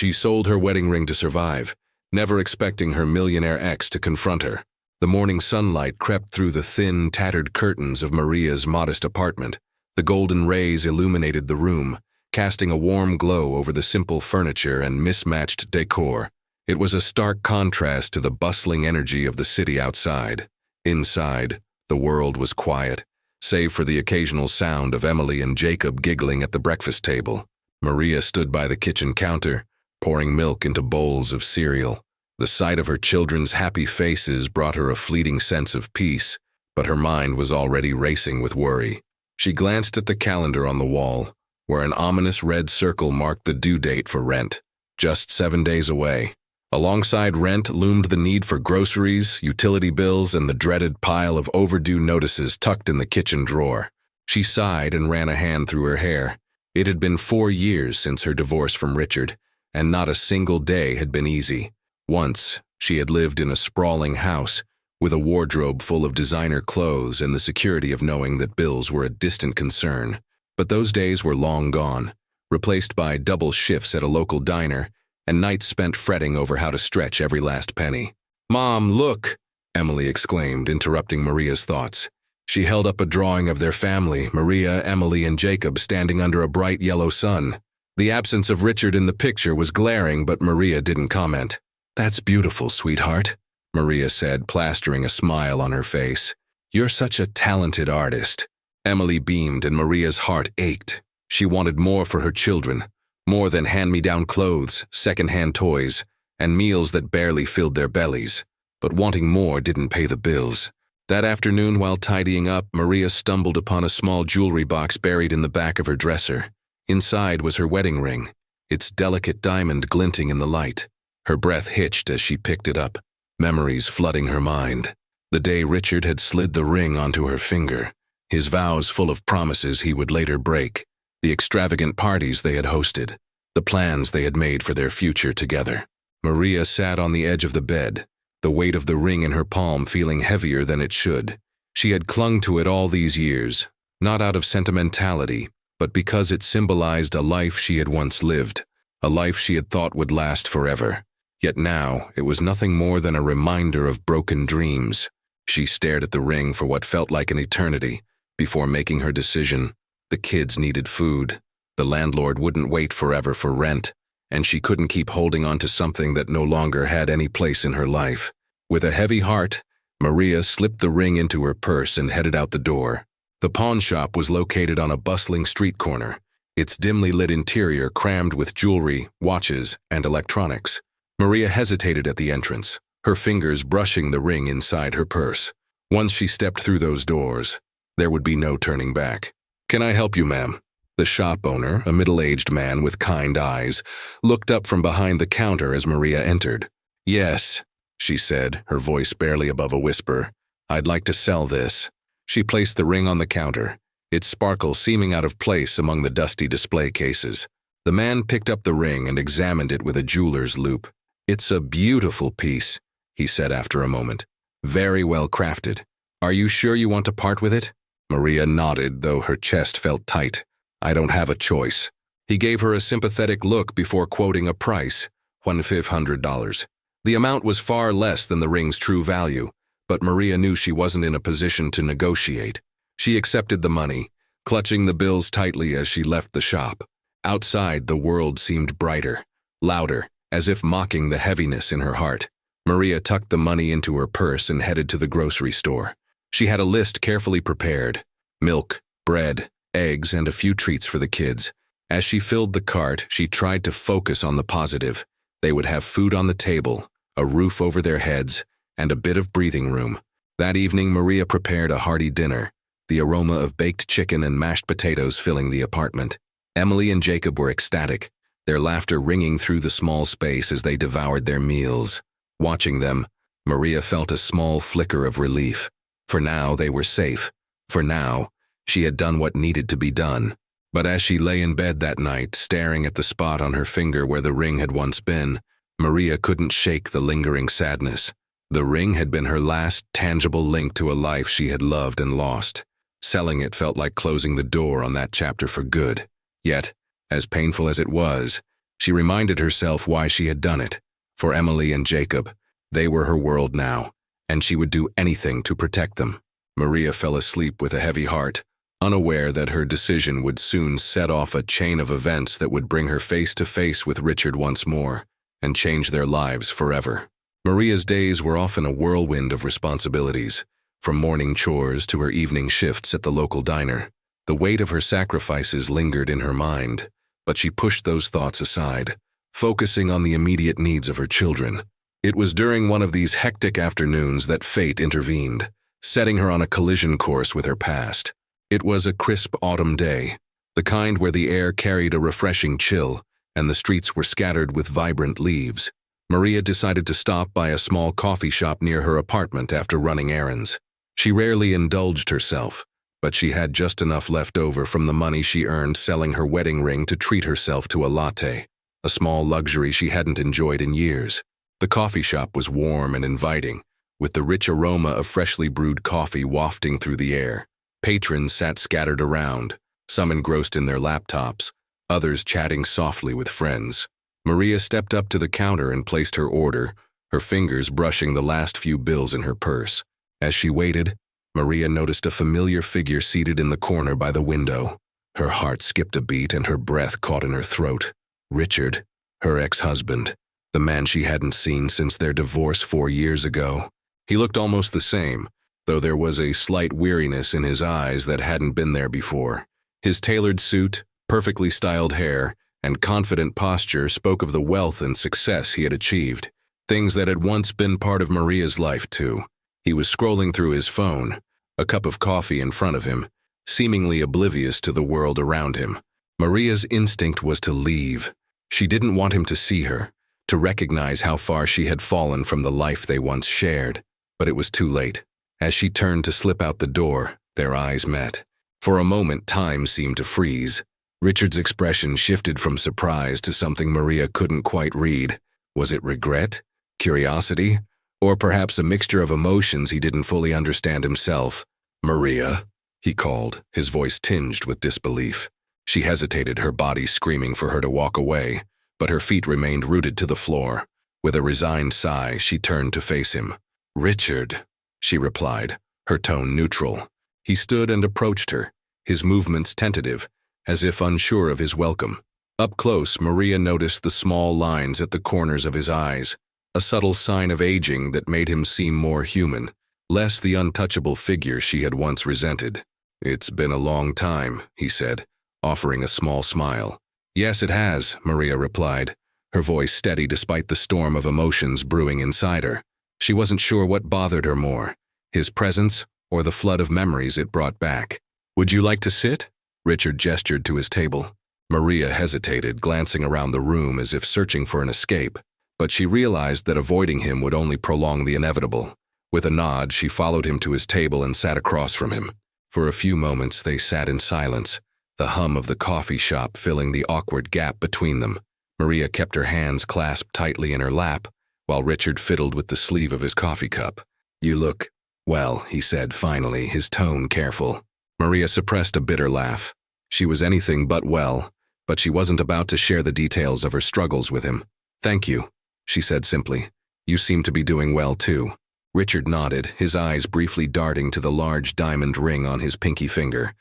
She sold her wedding ring to survive, never expecting her millionaire ex to confront her. The morning sunlight crept through the thin, tattered curtains of Maria's modest apartment. The golden rays illuminated the room, casting a warm glow over the simple furniture and mismatched decor. It was a stark contrast to the bustling energy of the city outside. Inside, the world was quiet, save for the occasional sound of Emily and Jacob giggling at the breakfast table. Maria stood by the kitchen counter, pouring milk into bowls of cereal. The sight of her children's happy faces brought her a fleeting sense of peace, but her mind was already racing with worry. She glanced at the calendar on the wall, where an ominous red circle marked the due date for rent, just 7 days away. Alongside rent loomed the need for groceries, utility bills, and the dreaded pile of overdue notices tucked in the kitchen drawer. She sighed and ran a hand through her hair. It had been 4 years since her divorce from Richard, and not a single day had been easy. Once, she had lived in a sprawling house, with a wardrobe full of designer clothes and the security of knowing that bills were a distant concern. But those days were long gone, replaced by double shifts at a local diner and nights spent fretting over how to stretch every last penny. "Mom, look!" Emily exclaimed, interrupting Maria's thoughts. She held up a drawing of their family, Maria, Emily, and Jacob, standing under a bright yellow sun. The absence of Richard in the picture was glaring, but Maria didn't comment. "That's beautiful, sweetheart," Maria said, plastering a smile on her face. "You're such a talented artist." Emily beamed and Maria's heart ached. She wanted more for her children, more than hand-me-down clothes, second-hand toys, and meals that barely filled their bellies. But wanting more didn't pay the bills. That afternoon, while tidying up, Maria stumbled upon a small jewelry box buried in the back of her dresser. Inside was her wedding ring, its delicate diamond glinting in the light. Her breath hitched as she picked it up, memories flooding her mind. The day Richard had slid the ring onto her finger, his vows full of promises he would later break, the extravagant parties they had hosted, the plans they had made for their future together. Maria sat on the edge of the bed, the weight of the ring in her palm feeling heavier than it should. She had clung to it all these years, not out of sentimentality, but because it symbolized a life she had once lived, a life she had thought would last forever. Yet now, it was nothing more than a reminder of broken dreams. She stared at the ring for what felt like an eternity before making her decision. The kids needed food. The landlord wouldn't wait forever for rent, and she couldn't keep holding on to something that no longer had any place in her life. With a heavy heart, Maria slipped the ring into her purse and headed out the door. The pawn shop was located on a bustling street corner, its dimly lit interior crammed with jewelry, watches, and electronics. Maria hesitated at the entrance, her fingers brushing the ring inside her purse. Once she stepped through those doors, there would be no turning back. "Can I help you, ma'am?" The shop owner, a middle-aged man with kind eyes, looked up from behind the counter as Maria entered. "Yes," she said, her voice barely above a whisper. "I'd like to sell this." She placed the ring on the counter, its sparkle seeming out of place among the dusty display cases. The man picked up the ring and examined it with a jeweler's loupe. "It's a beautiful piece," he said after a moment. "Very well crafted. Are you sure you want to part with it?" Maria nodded, though her chest felt tight. "I don't have a choice." He gave her a sympathetic look before quoting a price, $1,500. The amount was far less than the ring's true value, but Maria knew she wasn't in a position to negotiate. She accepted the money, clutching the bills tightly as she left the shop. Outside, the world seemed brighter, louder, as if mocking the heaviness in her heart. Maria tucked the money into her purse and headed to the grocery store. She had a list carefully prepared: milk, bread, eggs, and a few treats for the kids. As she filled the cart, she tried to focus on the positive. They would have food on the table, a roof over their heads, and a bit of breathing room. That evening, Maria prepared a hearty dinner, the aroma of baked chicken and mashed potatoes filling the apartment. Emily and Jacob were ecstatic, their laughter ringing through the small space as they devoured their meals. Watching them, Maria felt a small flicker of relief. For now, they were safe. For now, she had done what needed to be done. But as she lay in bed that night, staring at the spot on her finger where the ring had once been, Maria couldn't shake the lingering sadness. The ring had been her last tangible link to a life she had loved and lost. Selling it felt like closing the door on that chapter for good. Yet, as painful as it was, She reminded herself why she had done it. For Emily and Jacob, they were her world now, and she would do anything to protect them. Maria fell asleep with a heavy heart, unaware that her decision would soon set off a chain of events that would bring her face to face with Richard once more and change their lives forever. Maria's days were often a whirlwind of responsibilities, from morning chores to her evening shifts at the local diner. The weight of her sacrifices lingered in her mind, but she pushed those thoughts aside, focusing on the immediate needs of her children. It was during one of these hectic afternoons that fate intervened, setting her on a collision course with her past. It was a crisp autumn day, the kind where the air carried a refreshing chill and the streets were scattered with vibrant leaves. Maria decided to stop by a small coffee shop near her apartment after running errands. She rarely indulged herself, but she had just enough left over from the money she earned selling her wedding ring to treat herself to a latte, a small luxury she hadn't enjoyed in years. The coffee shop was warm and inviting, with the rich aroma of freshly brewed coffee wafting through the air. Patrons sat scattered around, some engrossed in their laptops, others chatting softly with friends. Maria stepped up to the counter and placed her order, her fingers brushing the last few bills in her purse. As she waited, Maria noticed a familiar figure seated in the corner by the window. Her heart skipped a beat and her breath caught in her throat. Richard, her ex-husband, the man she hadn't seen since their divorce 4 years ago. He looked almost the same, though there was a slight weariness in his eyes that hadn't been there before. His tailored suit, perfectly styled hair, and confident posture spoke of the wealth and success he had achieved, things that had once been part of Maria's life too. He was scrolling through his phone, a cup of coffee in front of him, seemingly oblivious to the world around him. Maria's instinct was to leave. She didn't want him to see her, to recognize how far she had fallen from the life they once shared. But it was too late. As she turned to slip out the door, their eyes met. For a moment, time seemed to freeze. Richard's expression shifted from surprise to something Maria couldn't quite read. Was it regret? Curiosity? Or perhaps a mixture of emotions he didn't fully understand himself? "Maria," he called, his voice tinged with disbelief. She hesitated, her body screaming for her to walk away, but her feet remained rooted to the floor. With a resigned sigh, she turned to face him. "Richard," she replied, her tone neutral. He stood and approached her, his movements tentative, as if unsure of his welcome. Up close, Maria noticed the small lines at the corners of his eyes, a subtle sign of aging that made him seem more human, less the untouchable figure she had once resented. "It's been a long time," he said, offering a small smile. "Yes, it has," Maria replied, her voice steady despite the storm of emotions brewing inside her. She wasn't sure what bothered her more, his presence or the flood of memories it brought back. "Would you like to sit?" Richard gestured to his table. Maria hesitated, glancing around the room as if searching for an escape, but she realized that avoiding him would only prolong the inevitable. With a nod, she followed him to his table and sat across from him. For a few moments they sat in silence, the hum of the coffee shop filling the awkward gap between them. Maria kept her hands clasped tightly in her lap, while Richard fiddled with the sleeve of his coffee cup. "You look well," he said finally, his tone careful. Maria suppressed a bitter laugh. She was anything but well, but she wasn't about to share the details of her struggles with him. "Thank you," she said simply. "You seem to be doing well too." Richard nodded, his eyes briefly darting to the large diamond ring on his pinky finger,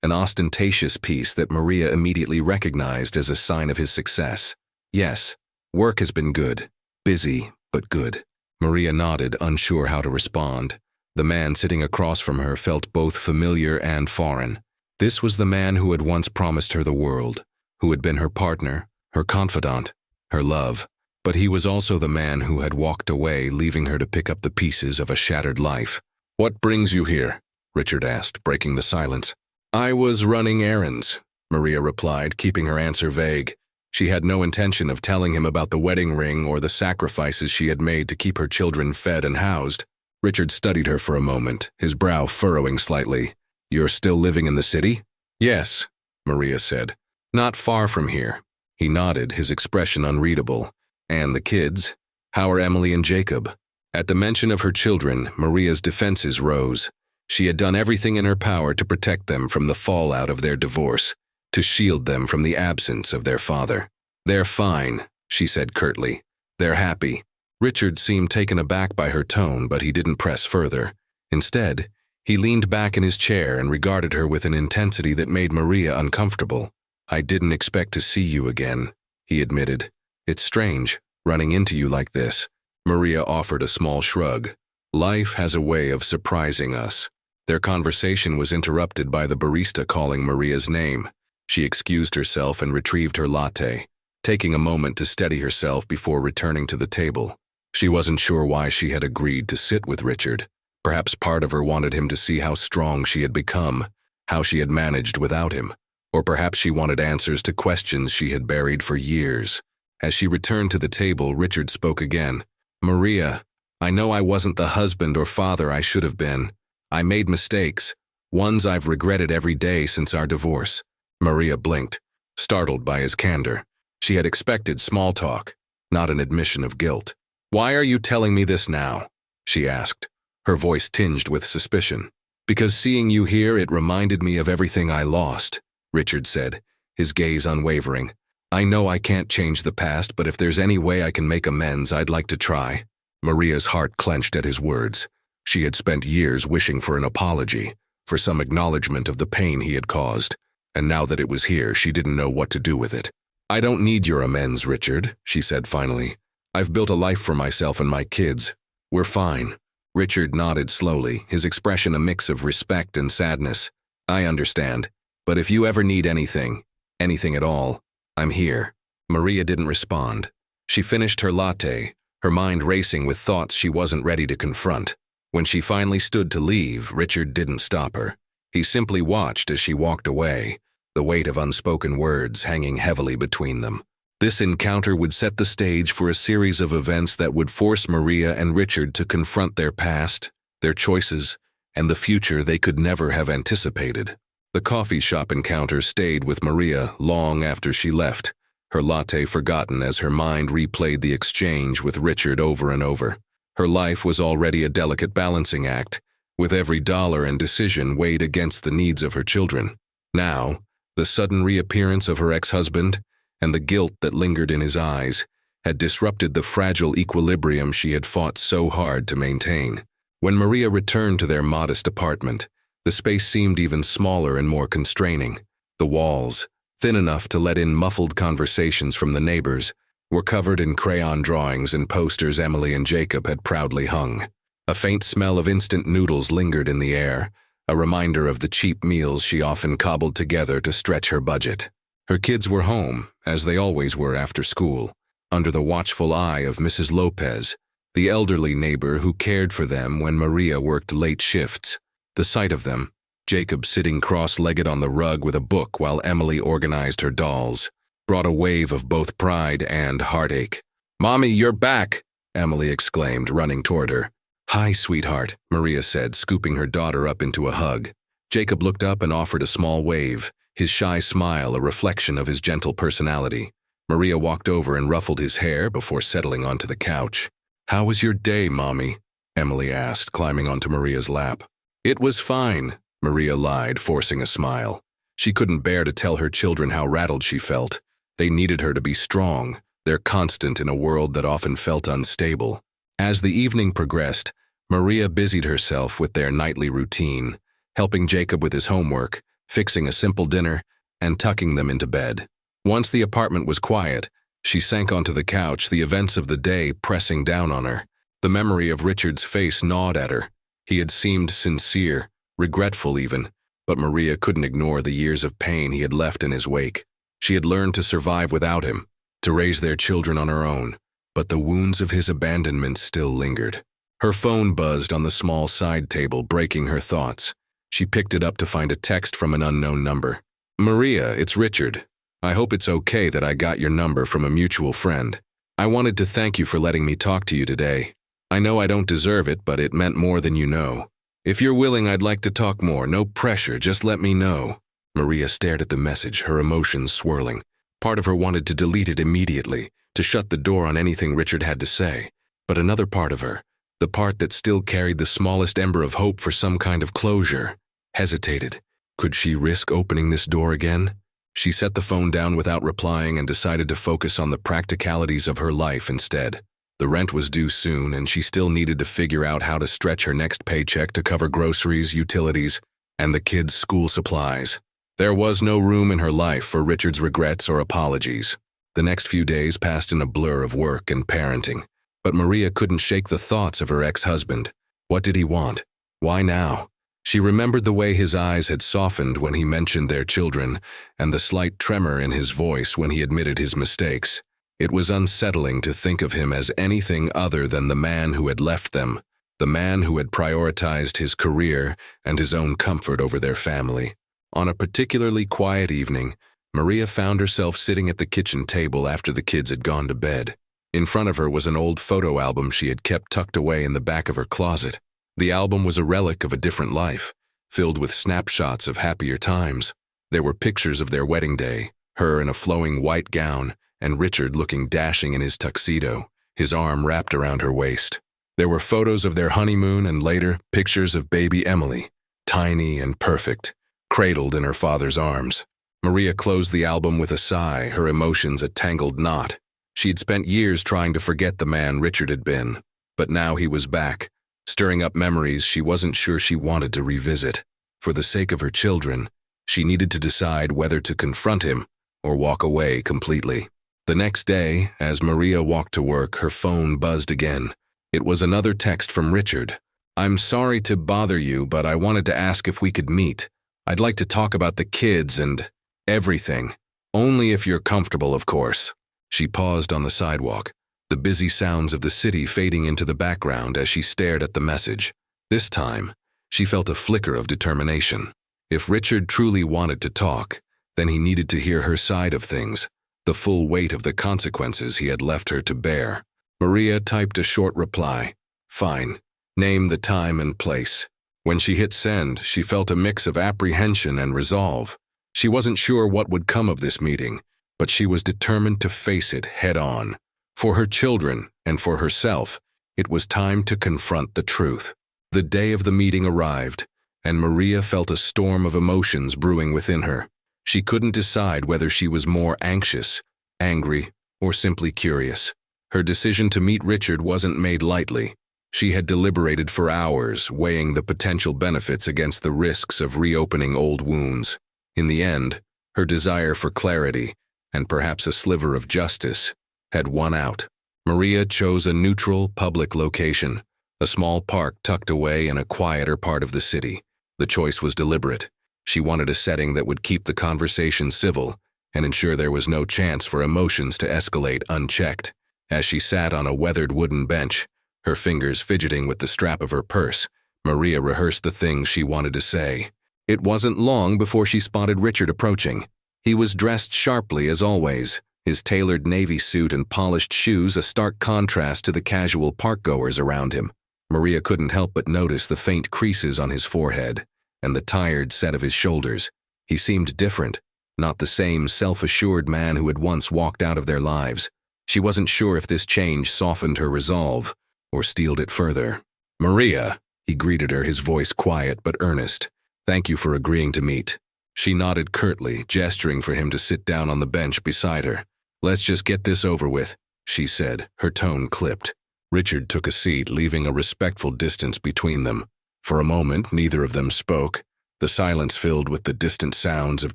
an ostentatious piece that Maria immediately recognized as a sign of his success. "Yes, work has been good. Busy, but good." Maria nodded, unsure how to respond. The man sitting across from her felt both familiar and foreign. This was the man who had once promised her the world, who had been her partner, her confidant, her love. But he was also the man who had walked away, leaving her to pick up the pieces of a shattered life. "What brings you here?" Richard asked, breaking the silence. "I was running errands," Maria replied, keeping her answer vague. She had no intention of telling him about the wedding ring or the sacrifices she had made to keep her children fed and housed. Richard studied her for a moment, his brow furrowing slightly. "You're still living in the city?" "Yes," Maria said. "Not far from here." He nodded, his expression unreadable. "And the kids? How are Emily and Jacob?" At the mention of her children, Maria's defenses rose. She had done everything in her power to protect them from the fallout of their divorce, to shield them from the absence of their father. "They're fine," she said curtly. "They're happy." Richard seemed taken aback by her tone, but he didn't press further. Instead, he leaned back in his chair and regarded her with an intensity that made Maria uncomfortable. "I didn't expect to see you again," he admitted. "It's strange, running into you like this." Maria offered a small shrug. "Life has a way of surprising us." Their conversation was interrupted by the barista calling Maria's name. She excused herself and retrieved her latte, taking a moment to steady herself before returning to the table. She wasn't sure why she had agreed to sit with Richard. Perhaps part of her wanted him to see how strong she had become, how she had managed without him. Or perhaps she wanted answers to questions she had buried for years. As she returned to the table, Richard spoke again. "Maria, I know I wasn't the husband or father I should have been. I made mistakes, ones I've regretted every day since our divorce." Maria blinked, startled by his candor. She had expected small talk, not an admission of guilt. "Why are you telling me this now?" she asked, her voice tinged with suspicion. "Because seeing you here, it reminded me of everything I lost," Richard said, his gaze unwavering. "I know I can't change the past, but if there's any way I can make amends, I'd like to try." Maria's heart clenched at his words. She had spent years wishing for an apology, for some acknowledgement of the pain he had caused, and now that it was here, she didn't know what to do with it. "I don't need your amends, Richard," she said finally. "I've built a life for myself and my kids. We're fine." Richard nodded slowly, his expression a mix of respect and sadness. "I understand, but if you ever need anything at all, I'm here." Maria didn't respond. She finished her latte, her mind racing with thoughts she wasn't ready to confront. When she finally stood to leave, Richard didn't stop her. He simply watched as she walked away, the weight of unspoken words hanging heavily between them. This encounter would set the stage for a series of events that would force Maria and Richard to confront their past, their choices, and the future they could never have anticipated. The coffee shop encounter stayed with Maria long after she left, her latte forgotten as her mind replayed the exchange with Richard over and over. Her life was already a delicate balancing act, with every dollar and decision weighed against the needs of her children. Now, the sudden reappearance of her ex-husband, and the guilt that lingered in his eyes, had disrupted the fragile equilibrium she had fought so hard to maintain. When Maria returned to their modest apartment, the space seemed even smaller and more constraining. The walls, thin enough to let in muffled conversations from the neighbors, were covered in crayon drawings and posters Emily and Jacob had proudly hung. A faint smell of instant noodles lingered in the air, a reminder of the cheap meals she often cobbled together to stretch her budget. Her kids were home, as they always were after school, under the watchful eye of Mrs. Lopez, the elderly neighbor who cared for them when Maria worked late shifts. The sight of them, Jacob sitting cross-legged on the rug with a book while Emily organized her dolls, brought a wave of both pride and heartache. "Mommy, you're back!" Emily exclaimed, running toward her. "Hi, sweetheart," Maria said, scooping her daughter up into a hug. Jacob looked up and offered a small wave, his shy smile a reflection of his gentle personality. Maria walked over and ruffled his hair before settling onto the couch. "How was your day, Mommy?" Emily asked, climbing onto Maria's lap. "It was fine," Maria lied, forcing a smile. She couldn't bear to tell her children how rattled she felt. They needed her to be strong, their constant in a world that often felt unstable. As the evening progressed, Maria busied herself with their nightly routine, helping Jacob with his homework, fixing a simple dinner, and tucking them into bed. Once the apartment was quiet, she sank onto the couch, the events of the day pressing down on her. The memory of Richard's face gnawed at her. He had seemed sincere, regretful even, but Maria couldn't ignore the years of pain he had left in his wake. She had learned to survive without him, to raise their children on her own, but the wounds of his abandonment still lingered. Her phone buzzed on the small side table, breaking her thoughts. She picked it up to find a text from an unknown number. "Maria, it's Richard. I hope it's okay that I got your number from a mutual friend. I wanted to thank you for letting me talk to you today. I know I don't deserve it, but it meant more than you know. If you're willing, I'd like to talk more. No pressure, just let me know." Maria stared at the message, her emotions swirling. Part of her wanted to delete it immediately, to shut the door on anything Richard had to say. But another part of her, the part that still carried the smallest ember of hope for some kind of closure, hesitated. Could she risk opening this door again? She set the phone down without replying and decided to focus on the practicalities of her life instead. The rent was due soon, and she still needed to figure out how to stretch her next paycheck to cover groceries, utilities, and the kids' school supplies. There was no room in her life for Richard's regrets or apologies. The next few days passed in a blur of work and parenting, but Maria couldn't shake the thoughts of her ex-husband. What did he want? Why now? She remembered the way his eyes had softened when he mentioned their children, and the slight tremor in his voice when he admitted his mistakes. It was unsettling to think of him as anything other than the man who had left them, the man who had prioritized his career and his own comfort over their family. On a particularly quiet evening, Maria found herself sitting at the kitchen table after the kids had gone to bed. In front of her was an old photo album she had kept tucked away in the back of her closet. The album was a relic of a different life, filled with snapshots of happier times. There were pictures of their wedding day, her in a flowing white gown, and Richard looking dashing in his tuxedo, his arm wrapped around her waist. There were photos of their honeymoon and later pictures of baby Emily, tiny and perfect, cradled in her father's arms. Maria closed the album with a sigh, her emotions a tangled knot. She had spent years trying to forget the man Richard had been, but now he was back, stirring up memories she wasn't sure she wanted to revisit. For the sake of her children, she needed to decide whether to confront him or walk away completely. The next day, as Maria walked to work, her phone buzzed again. It was another text from Richard. "I'm sorry to bother you, but I wanted to ask if we could meet. I'd like to talk about the kids and everything. Only if you're comfortable, of course." She paused on the sidewalk, the busy sounds of the city fading into the background as she stared at the message. This time, she felt a flicker of determination. If Richard truly wanted to talk, then he needed to hear her side of things, the full weight of the consequences he had left her to bear. Maria typed a short reply. "Fine. Name the time and place." When she hit send, she felt a mix of apprehension and resolve. She wasn't sure what would come of this meeting, but she was determined to face it head on. For her children and for herself, it was time to confront the truth. The day of the meeting arrived, and Maria felt a storm of emotions brewing within her. She couldn't decide whether she was more anxious, angry, or simply curious. Her decision to meet Richard wasn't made lightly. She had deliberated for hours, weighing the potential benefits against the risks of reopening old wounds. In the end, her desire for clarity, and perhaps a sliver of justice, had won out. Maria chose a neutral, public location, a small park tucked away in a quieter part of the city. The choice was deliberate. She wanted a setting that would keep the conversation civil and ensure there was no chance for emotions to escalate unchecked. As she sat on a weathered wooden bench, her fingers fidgeting with the strap of her purse, Maria rehearsed the things she wanted to say. It wasn't long before she spotted Richard approaching. He was dressed sharply as always, his tailored navy suit and polished shoes a stark contrast to the casual park-goers around him. Maria couldn't help but notice the faint creases on his forehead and the tired set of his shoulders. He seemed different, not the same self-assured man who had once walked out of their lives. She wasn't sure if this change softened her resolve or steeled it further. "Maria," he greeted her, his voice quiet but earnest. "Thank you for agreeing to meet." She nodded curtly, gesturing for him to sit down on the bench beside her. "Let's just get this over with," she said, her tone clipped. Richard took a seat, leaving a respectful distance between them. For a moment, neither of them spoke, the silence filled with the distant sounds of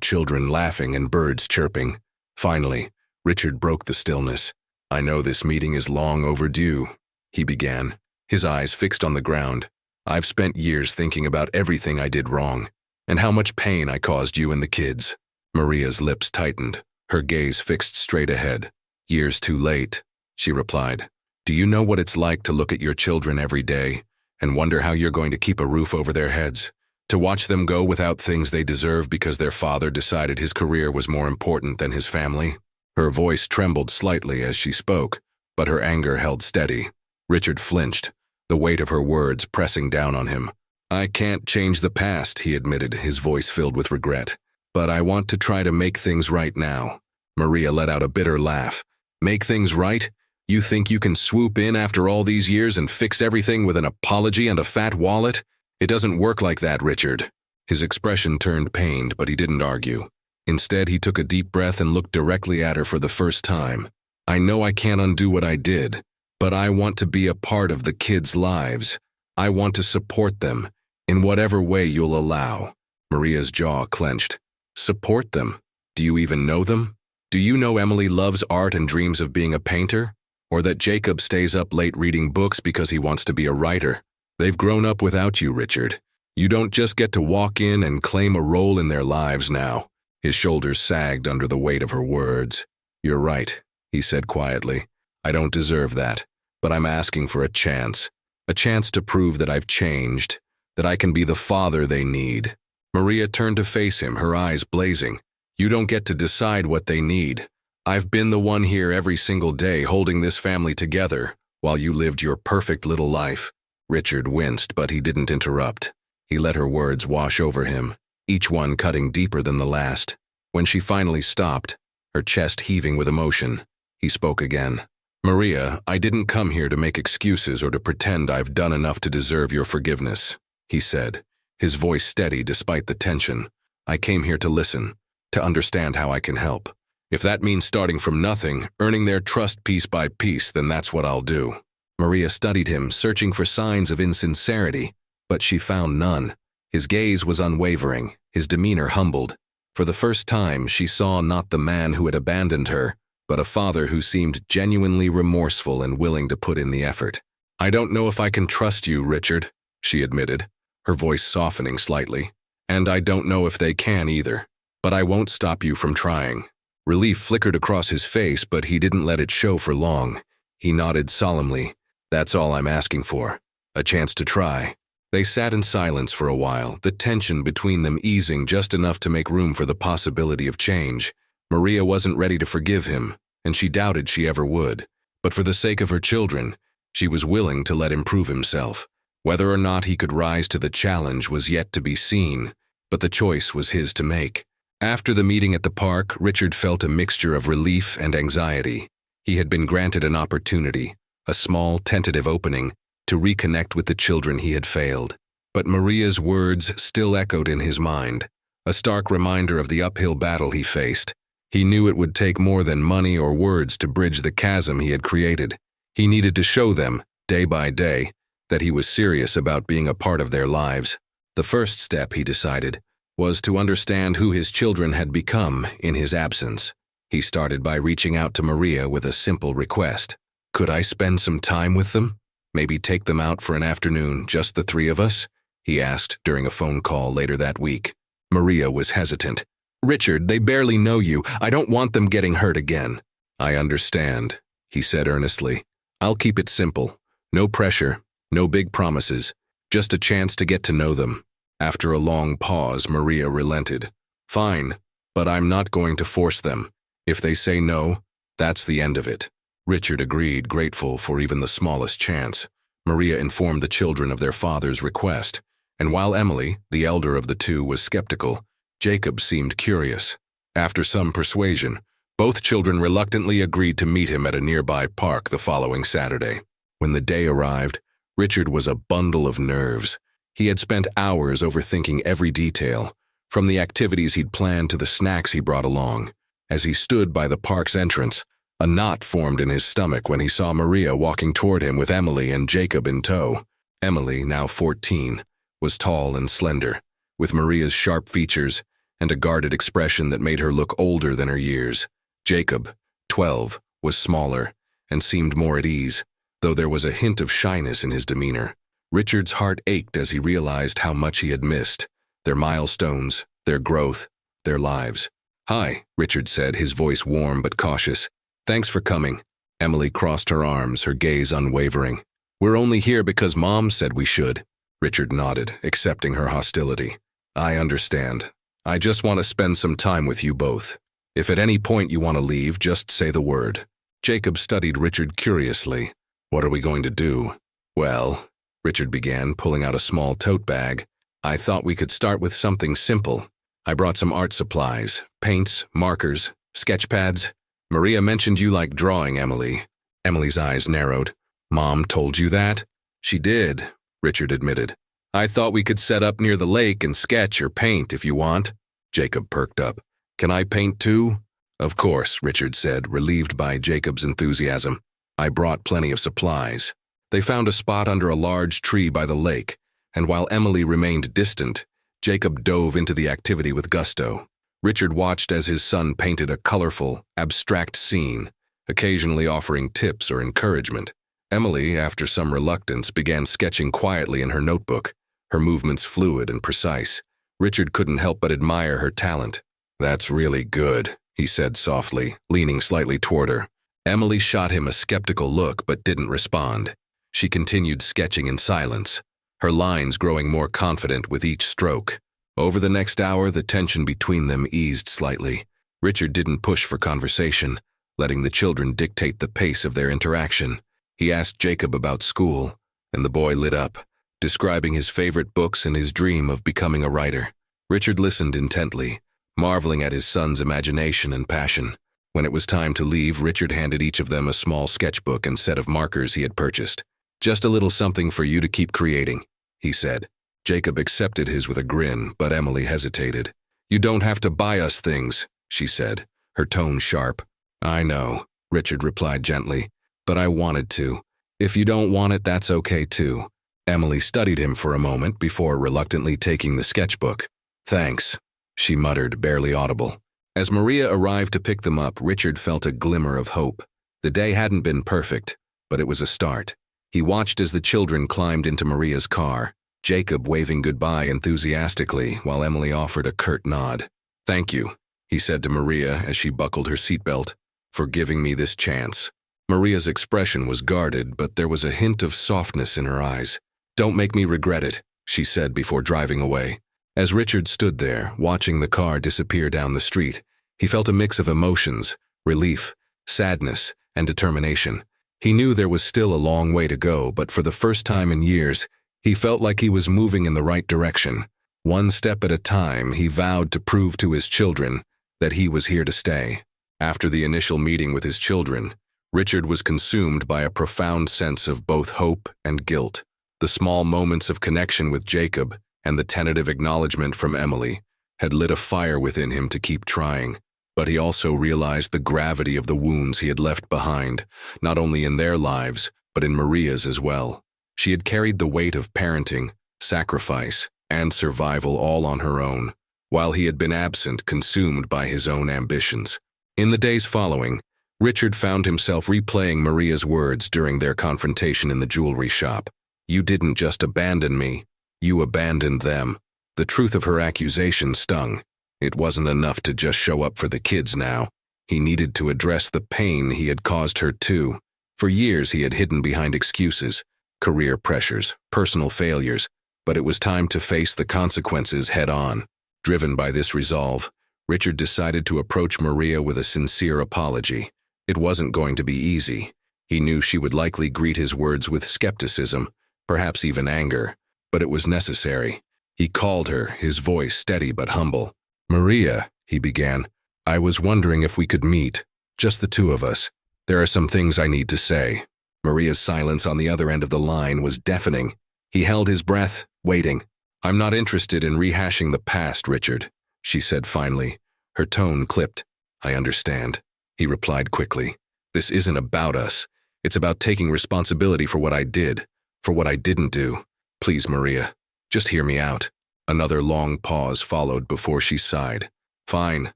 children laughing and birds chirping. Finally, Richard broke the stillness. "I know this meeting is long overdue," he began, his eyes fixed on the ground. "I've spent years thinking about everything I did wrong, and how much pain I caused you and the kids." Maria's lips tightened, her gaze fixed straight ahead. "Years too late," she replied. "Do you know what it's like to look at your children every day and wonder how you're going to keep a roof over their heads? To watch them go without things they deserve because their father decided his career was more important than his family?" Her voice trembled slightly as she spoke, but her anger held steady. Richard flinched, the weight of her words pressing down on him. "I can't change the past," he admitted, his voice filled with regret. "But I want to try to make things right now." Maria let out a bitter laugh. "Make things right? You think you can swoop in after all these years and fix everything with an apology and a fat wallet? It doesn't work like that, Richard." His expression turned pained, but he didn't argue. Instead, he took a deep breath and looked directly at her for the first time. I know I can't undo what I did, but I want to be a part of the kids' lives. I want to support them, in whatever way you'll allow. Maria's jaw clenched. Support them? Do you even know them? Do you know Emily loves art and dreams of being a painter? Or that Jacob stays up late reading books because he wants to be a writer? They've grown up without you, Richard. You don't just get to walk in and claim a role in their lives now. His shoulders sagged under the weight of her words. You're right, he said quietly. I don't deserve that, but I'm asking for a chance to prove that I've changed, that I can be the father they need. Maria turned to face him, her eyes blazing. You don't get to decide what they need. I've been the one here every single day holding this family together while you lived your perfect little life. Richard winced, but he didn't interrupt. He let her words wash over him, each one cutting deeper than the last. When she finally stopped, her chest heaving with emotion, he spoke again. Maria, I didn't come here to make excuses or to pretend I've done enough to deserve your forgiveness, he said, his voice steady despite the tension. I came here to listen, to understand how I can help. If that means starting from nothing, earning their trust piece by piece, then that's what I'll do. Maria studied him, searching for signs of insincerity, but she found none. His gaze was unwavering, his demeanor humbled. For the first time, she saw not the man who had abandoned her, but a father who seemed genuinely remorseful and willing to put in the effort. I don't know if I can trust you, Richard, she admitted, her voice softening slightly. And I don't know if they can either. But I won't stop you from trying. Relief flickered across his face, but he didn't let it show for long. He nodded solemnly. That's all I'm asking for. A chance to try. They sat in silence for a while, the tension between them easing just enough to make room for the possibility of change. Maria wasn't ready to forgive him, and she doubted she ever would. But for the sake of her children, she was willing to let him prove himself. Whether or not he could rise to the challenge was yet to be seen, but the choice was his to make. After the meeting at the park, Richard felt a mixture of relief and anxiety. He had been granted an opportunity, a small, tentative opening, to reconnect with the children he had failed. But Maria's words still echoed in his mind, a stark reminder of the uphill battle he faced. He knew it would take more than money or words to bridge the chasm he had created. He needed to show them, day by day, that he was serious about being a part of their lives. The first step, he decided, was to understand who his children had become in his absence. He started by reaching out to Maria with a simple request. Could I spend some time with them? Maybe take them out for an afternoon, just the three of us? He asked during a phone call later that week. Maria was hesitant. Richard, they barely know you. I don't want them getting hurt again. I understand, he said earnestly. I'll keep it simple. No pressure, no big promises, just a chance to get to know them. After a long pause, Maria relented. Fine, but I'm not going to force them. If they say no, that's the end of it. Richard agreed, grateful for even the smallest chance. Maria informed the children of their father's request, and while Emily, the elder of the two, was skeptical, Jacob seemed curious. After some persuasion, both children reluctantly agreed to meet him at a nearby park the following Saturday. When the day arrived, Richard was a bundle of nerves. He had spent hours overthinking every detail, from the activities he'd planned to the snacks he brought along. As he stood by the park's entrance, a knot formed in his stomach when he saw Maria walking toward him with Emily and Jacob in tow. Emily, now 14, was tall and slender, with Maria's sharp features and a guarded expression that made her look older than her years. Jacob, 12, was smaller and seemed more at ease, though there was a hint of shyness in his demeanor. Richard's heart ached as he realized how much he had missed. Their milestones, their growth, their lives. Hi, Richard said, his voice warm but cautious. Thanks for coming. Emily crossed her arms, her gaze unwavering. We're only here because Mom said we should. Richard nodded, accepting her hostility. I understand. I just want to spend some time with you both. If at any point you want to leave, just say the word. Jacob studied Richard curiously. What are we going to do? Well, Richard began, pulling out a small tote bag. I thought we could start with something simple. I brought some art supplies, paints, markers, sketch pads. Maria mentioned you like drawing, Emily. Emily's eyes narrowed. Mom told you that? She did, Richard admitted. I thought we could set up near the lake and sketch or paint if you want. Jacob perked up. Can I paint too? Of course, Richard said, relieved by Jacob's enthusiasm. I brought plenty of supplies. They found a spot under a large tree by the lake, and while Emily remained distant, Jacob dove into the activity with gusto. Richard watched as his son painted a colorful, abstract scene, occasionally offering tips or encouragement. Emily, after some reluctance, began sketching quietly in her notebook, her movements fluid and precise. Richard couldn't help but admire her talent. That's really good, he said softly, leaning slightly toward her. Emily shot him a skeptical look but didn't respond. She continued sketching in silence, her lines growing more confident with each stroke. Over the next hour, the tension between them eased slightly. Richard didn't push for conversation, letting the children dictate the pace of their interaction. He asked Jacob about school, and the boy lit up, describing his favorite books and his dream of becoming a writer. Richard listened intently, marveling at his son's imagination and passion. When it was time to leave, Richard handed each of them a small sketchbook and set of markers he had purchased. Just a little something for you to keep creating, he said. Jacob accepted his with a grin, but Emily hesitated. You don't have to buy us things, she said, her tone sharp. I know, Richard replied gently, but I wanted to. If you don't want it, that's okay too. Emily studied him for a moment before reluctantly taking the sketchbook. Thanks, she muttered, barely audible. As Maria arrived to pick them up, Richard felt a glimmer of hope. The day hadn't been perfect, but it was a start. He watched as the children climbed into Maria's car, Jacob waving goodbye enthusiastically while Emily offered a curt nod. Thank you, he said to Maria as she buckled her seatbelt, for giving me this chance. Maria's expression was guarded, but there was a hint of softness in her eyes. Don't make me regret it, she said before driving away. As Richard stood there, watching the car disappear down the street, he felt a mix of emotions, relief, sadness, and determination. He knew there was still a long way to go, but for the first time in years, he felt like he was moving in the right direction. One step at a time, he vowed to prove to his children that he was here to stay. After the initial meeting with his children, Richard was consumed by a profound sense of both hope and guilt. The small moments of connection with Jacob and the tentative acknowledgement from Emily had lit a fire within him to keep trying. But he also realized the gravity of the wounds he had left behind, not only in their lives, but in Maria's as well. She had carried the weight of parenting, sacrifice, and survival all on her own, while he had been absent, consumed by his own ambitions. In the days following, Richard found himself replaying Maria's words during their confrontation in the jewelry shop. You didn't just abandon me, you abandoned them. The truth of her accusation stung. It wasn't enough to just show up for the kids now. He needed to address the pain he had caused her too. For years he had hidden behind excuses, career pressures, personal failures, but it was time to face the consequences head on. Driven by this resolve, Richard decided to approach Maria with a sincere apology. It wasn't going to be easy. He knew she would likely greet his words with skepticism, perhaps even anger, but it was necessary. He called her, his voice steady but humble. Maria, he began, I was wondering if we could meet, just the two of us. There are some things I need to say. Maria's silence on the other end of the line was deafening. He held his breath, waiting. I'm not interested in rehashing the past, Richard, she said finally. Her tone clipped. I understand, he replied quickly. This isn't about us. It's about taking responsibility for what I did, for what I didn't do. Please, Maria, just hear me out. Another long pause followed before she sighed. Fine,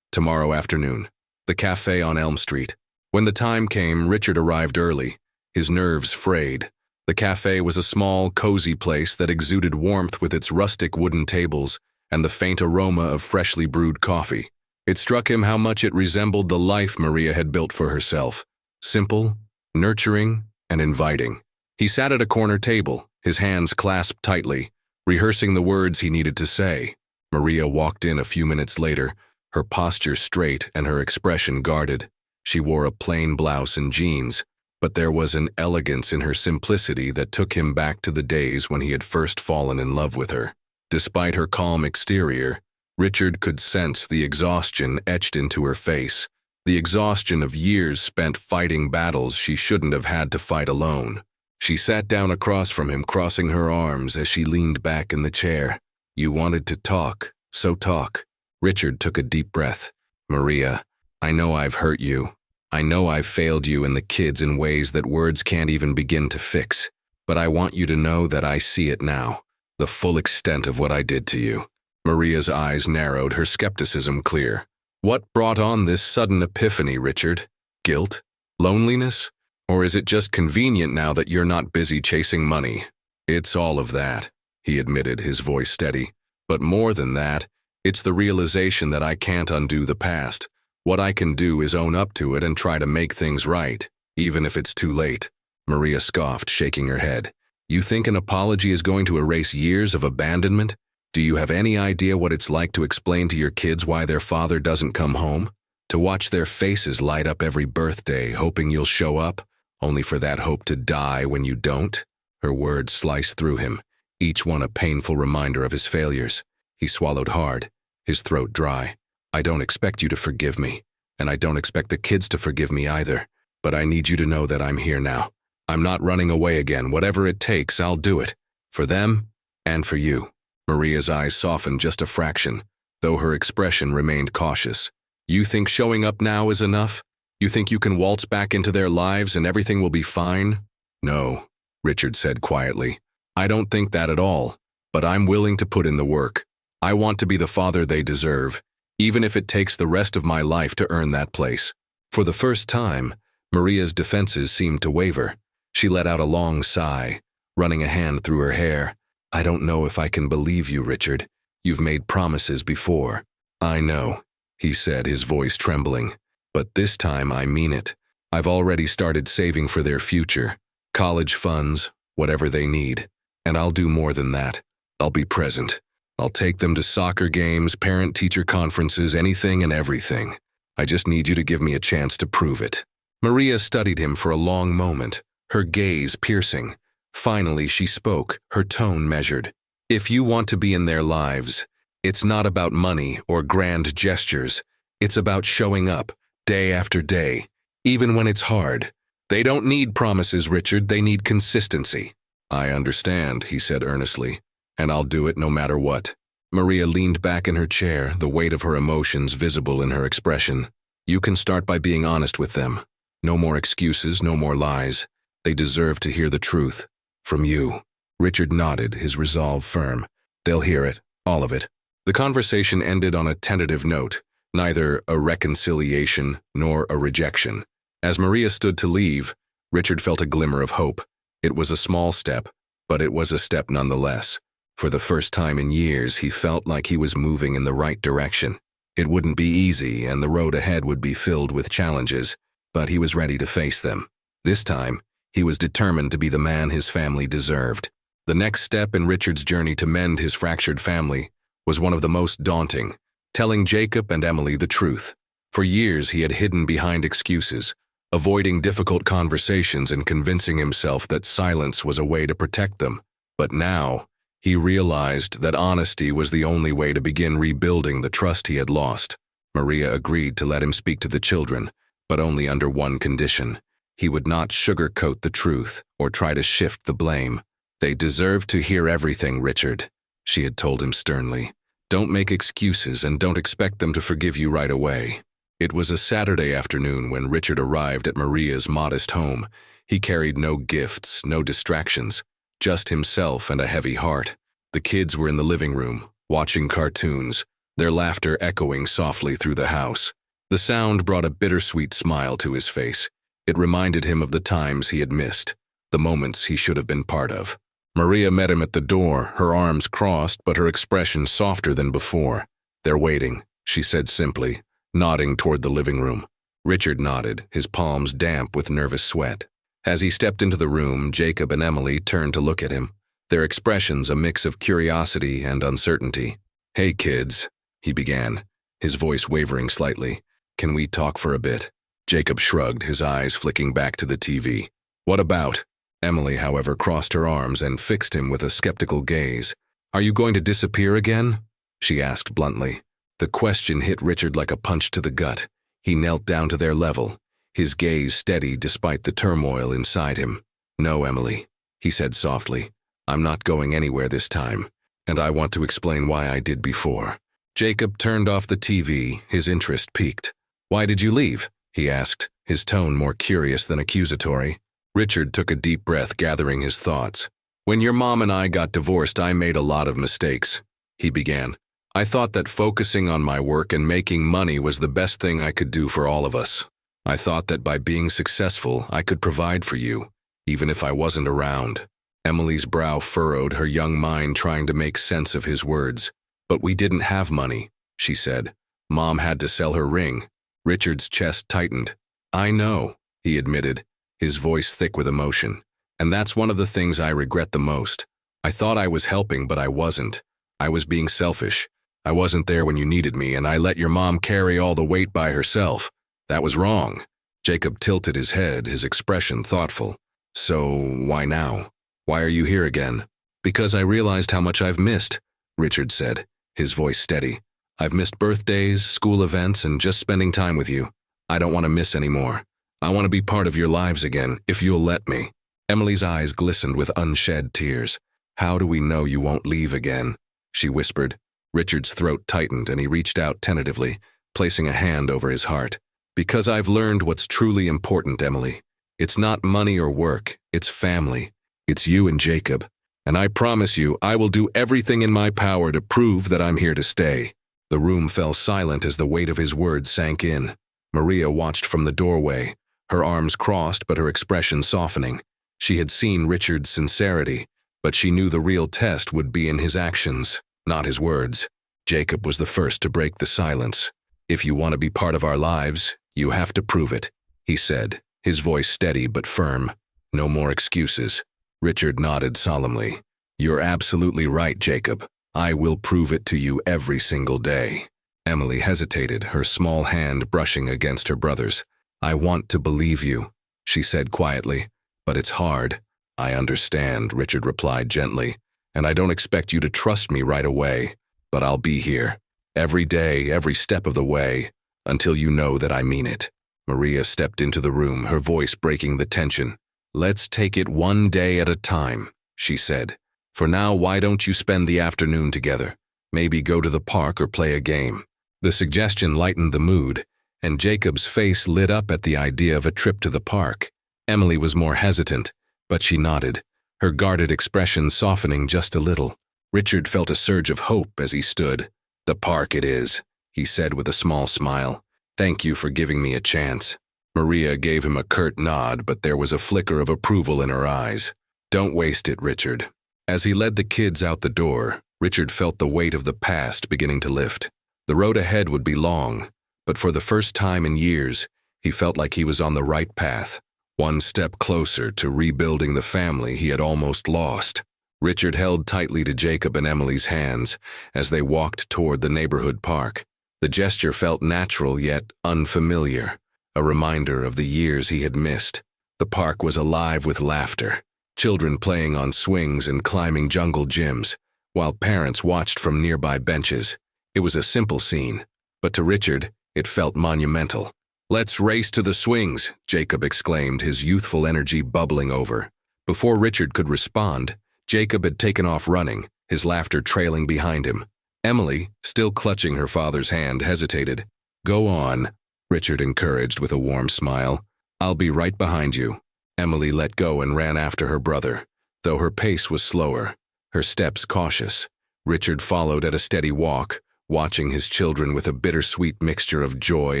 tomorrow afternoon. The cafe on Elm Street. When the time came, Richard arrived early, his nerves frayed. The cafe was a small, cozy place that exuded warmth with its rustic wooden tables and the faint aroma of freshly brewed coffee. It struck him how much it resembled the life Maria had built for herself. Simple, nurturing, and inviting. He sat at a corner table, his hands clasped tightly, rehearsing the words he needed to say. Maria walked in a few minutes later, her posture straight and her expression guarded. She wore a plain blouse and jeans, but there was an elegance in her simplicity that took him back to the days when he had first fallen in love with her. Despite her calm exterior, Richard could sense the exhaustion etched into her face, the exhaustion of years spent fighting battles she shouldn't have had to fight alone. She sat down across from him, crossing her arms as she leaned back in the chair. You wanted to talk, so talk. Richard took a deep breath. Maria, I know I've hurt you. I know I've failed you and the kids in ways that words can't even begin to fix. But I want you to know that I see it now, the full extent of what I did to you. Maria's eyes narrowed, her skepticism clear. What brought on this sudden epiphany, Richard? Guilt? Loneliness? Or is it just convenient now that you're not busy chasing money? It's all of that, he admitted, his voice steady. But more than that, it's the realization that I can't undo the past. What I can do is own up to it and try to make things right, even if it's too late. Maria scoffed, shaking her head. You think an apology is going to erase years of abandonment? Do you have any idea what it's like to explain to your kids why their father doesn't come home? To watch their faces light up every birthday, hoping you'll show up, only for that hope to die when you don't? Her words sliced through him, each one a painful reminder of his failures. He swallowed hard, his throat dry. I don't expect you to forgive me, and I don't expect the kids to forgive me either, but I need you to know that I'm here now. I'm not running away again. Whatever it takes, I'll do it. For them and for you. Maria's eyes softened just a fraction, though her expression remained cautious. You think showing up now is enough? You think you can waltz back into their lives and everything will be fine? No, Richard said quietly. I don't think that at all, but I'm willing to put in the work. I want to be the father they deserve, even if it takes the rest of my life to earn that place. For the first time, Maria's defenses seemed to waver. She let out a long sigh, running a hand through her hair. I don't know if I can believe you, Richard. You've made promises before. I know, he said, his voice trembling. But this time I mean it. I've already started saving for their future. College funds, whatever they need. And I'll do more than that. I'll be present. I'll take them to soccer games, parent-teacher conferences, anything and everything. I just need you to give me a chance to prove it. Maria studied him for a long moment, her gaze piercing. Finally, she spoke, her tone measured. If you want to be in their lives, it's not about money or grand gestures. It's about showing up, day after day, even when it's hard. They don't need promises, Richard. They need consistency. I understand, he said earnestly, and I'll do it no matter what. Maria leaned back in her chair, the weight of her emotions visible in her expression. You can start by being honest with them. No more excuses, no more lies. They deserve to hear the truth. From you. Richard nodded, his resolve firm. They'll hear it, all of it. The conversation ended on a tentative note, neither a reconciliation nor a rejection. As Maria stood to leave, Richard felt a glimmer of hope. It was a small step, but it was a step nonetheless. For the first time in years, he felt like he was moving in the right direction. It wouldn't be easy, and the road ahead would be filled with challenges, but he was ready to face them. This time, he was determined to be the man his family deserved. The next step in Richard's journey to mend his fractured family was one of the most daunting, telling Jacob and Emily the truth. For years he had hidden behind excuses, avoiding difficult conversations and convincing himself that silence was a way to protect them. But now, he realized that honesty was the only way to begin rebuilding the trust he had lost. Maria agreed to let him speak to the children, but only under one condition. He would not sugarcoat the truth or try to shift the blame. They deserve to hear everything, Richard, she had told him sternly. Don't make excuses and don't expect them to forgive you right away. It was a Saturday afternoon when Richard arrived at Maria's modest home. He carried no gifts, no distractions, just himself and a heavy heart. The kids were in the living room, watching cartoons, their laughter echoing softly through the house. The sound brought a bittersweet smile to his face. It reminded him of the times he had missed, the moments he should have been part of. Maria met him at the door, her arms crossed, but her expression softer than before. They're waiting, she said simply, nodding toward the living room. Richard nodded, his palms damp with nervous sweat. As he stepped into the room, Jacob and Emily turned to look at him, their expressions a mix of curiosity and uncertainty. Hey kids, he began, his voice wavering slightly. Can we talk for a bit? Jacob shrugged, his eyes flicking back to the TV. What about? Emily, however, crossed her arms and fixed him with a skeptical gaze. Are you going to disappear again? She asked bluntly. The question hit Richard like a punch to the gut. He knelt down to their level, his gaze steady despite the turmoil inside him. No, Emily, he said softly. I'm not going anywhere this time, and I want to explain why I did before. Jacob turned off the TV, his interest piqued. "Why did you leave?" he asked, his tone more curious than accusatory. Richard took a deep breath, gathering his thoughts. "When your mom and I got divorced, I made a lot of mistakes," he began. "I thought that focusing on my work and making money was the best thing I could do for all of us. I thought that by being successful, I could provide for you, even if I wasn't around." Emily's brow furrowed, her young mind trying to make sense of his words. "But we didn't have money," she said. "Mom had to sell her ring." Richard's chest tightened. "I know," he admitted, his voice thick with emotion. "And that's one of the things I regret the most. I thought I was helping, but I wasn't. I was being selfish. I wasn't there when you needed me, and I let your mom carry all the weight by herself. That was wrong." Jacob tilted his head, his expression thoughtful. "So, why now? Why are you here again?" "Because I realized how much I've missed," Richard said, his voice steady. "I've missed birthdays, school events, and just spending time with you. I don't want to miss any more. I want to be part of your lives again, if you'll let me." Emily's eyes glistened with unshed tears. "How do we know you won't leave again?" she whispered. Richard's throat tightened, and he reached out tentatively, placing a hand over his heart. "Because I've learned what's truly important, Emily. It's not money or work, it's family. It's you and Jacob. And I promise you, I will do everything in my power to prove that I'm here to stay." The room fell silent as the weight of his words sank in. Maria watched from the doorway, her arms crossed but her expression softening. She had seen Richard's sincerity, but she knew the real test would be in his actions, not his words. Jacob was the first to break the silence. "If you want to be part of our lives, you have to prove it," he said, his voice steady but firm. "No more excuses." Richard nodded solemnly. "You're absolutely right, Jacob. I will prove it to you every single day." Emily hesitated, her small hand brushing against her brother's. "I want to believe you," she said quietly, "but it's hard." "I understand," Richard replied gently, "and I don't expect you to trust me right away, but I'll be here, every day, every step of the way, until you know that I mean it." Maria stepped into the room, her voice breaking the tension. "Let's take it one day at a time," she said. "For now, why don't you spend the afternoon together? Maybe go to the park or play a game." The suggestion lightened the mood, and Jacob's face lit up at the idea of a trip to the park. Emily was more hesitant, but she nodded, her guarded expression softening just a little. Richard felt a surge of hope as he stood. "The park it is," he said with a small smile. "Thank you for giving me a chance." Maria gave him a curt nod, but there was a flicker of approval in her eyes. "Don't waste it, Richard." As he led the kids out the door, Richard felt the weight of the past beginning to lift. The road ahead would be long, but for the first time in years, he felt like he was on the right path, one step closer to rebuilding the family he had almost lost. Richard held tightly to Jacob and Emily's hands as they walked toward the neighborhood park. The gesture felt natural yet unfamiliar, a reminder of the years he had missed. The park was alive with laughter, children playing on swings and climbing jungle gyms, while parents watched from nearby benches. It was a simple scene, but to Richard, it felt monumental. "Let's race to the swings," Jacob exclaimed, his youthful energy bubbling over. Before Richard could respond, Jacob had taken off running, his laughter trailing behind him. Emily, still clutching her father's hand, hesitated. "Go on," Richard encouraged with a warm smile. "I'll be right behind you." Emily let go and ran after her brother, though her pace was slower, her steps cautious. Richard followed at a steady walk, watching his children with a bittersweet mixture of joy